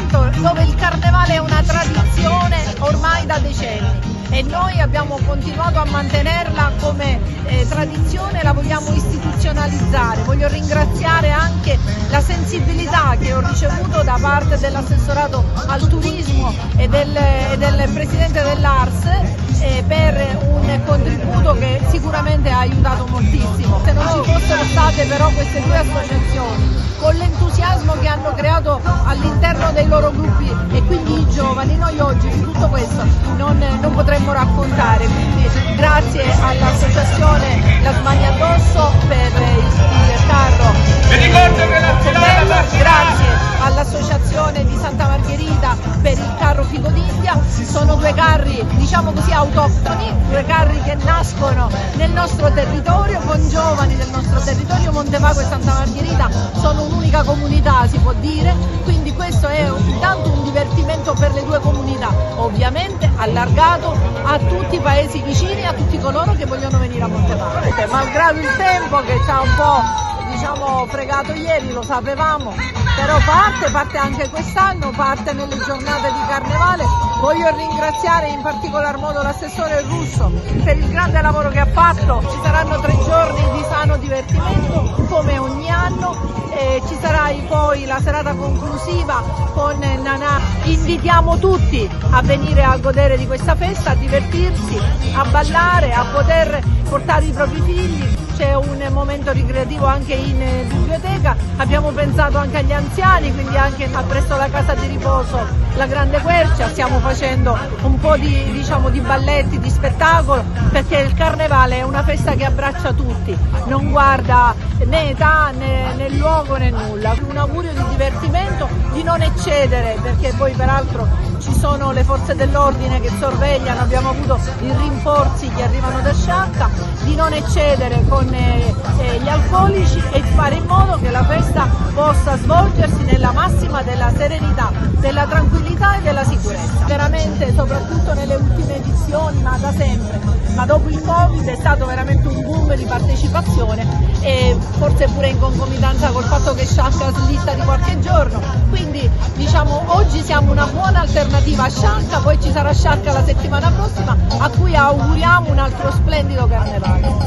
appuntamento dove il carnevale è una tradizione ormai da decenni e noi abbiamo continuato a mantenerla come tradizione, la vogliamo istituzionalizzare. Voglio ringraziare anche la sensibilità che ho ricevuto da parte dell'assessorato al turismo e del presidente dell'ARS per un contributo che sicuramente ha aiutato moltissimo. Se non ci fossero state però queste due associazioni, con l'entusiasmo che hanno creato all'interno dei loro gruppi e quindi i giovani, noi oggi di tutto questo non potremmo raccontare. Quindi grazie all'associazione La Smania Addosso per il carro, grazie all'associazione di Santa Margherita per il carro Fico d'India. Sono due carri, diciamo così, autoctoni, due carri che nascono nel nostro territorio con giovani del nostro territorio. Montevago e Santa Margherita sono un'unica comunità, si può dire, quindi questo è intanto un divertimento per le due comunità, ovviamente allargato a tutti i paesi vicini, a tutti coloro che vogliono venire a Montevago. Malgrado il tempo che ci ha un po' fregato ieri, lo sapevamo, però parte anche quest'anno, parte nelle giornate di carnevale. Voglio ringraziare in particolar modo l'assessore Russo per il grande lavoro che ha fatto. Ci saranno 3 giorni di sano divertimento come ogni anno. Ci sarà poi la serata conclusiva con Nanà. Invitiamo tutti a venire a godere di questa festa, a divertirsi, a ballare, a poter portare i propri figli. C'è un momento ricreativo anche in biblioteca, abbiamo pensato anche agli anziani, quindi anche presso la casa di riposo La Grande Quercia stiamo facendo un po' di balletti, di spettacolo, perché il carnevale è una festa che abbraccia tutti, non guarda né età né luogo né nulla. Un augurio di divertimento, di non eccedere, perché poi peraltro ci sono le forze dell'ordine che sorvegliano, abbiamo avuto i rinforzi che arrivano da Sciacca, di non eccedere con gli alcolici e fare in modo che la festa possa svolgersi nella massima della serenità, della tranquillità e della sicurezza. Veramente, soprattutto nelle ultime edizioni, ma da sempre, ma dopo il Covid è stato veramente un boom di partecipazione e forse pure in concomitanza col fatto che Sciacca slitta di qualche giorno, quindi diciamo oggi siamo una buona alternativa a Sciacca, poi ci sarà Sciacca la settimana prossima a cui auguriamo un altro splendido carnevale.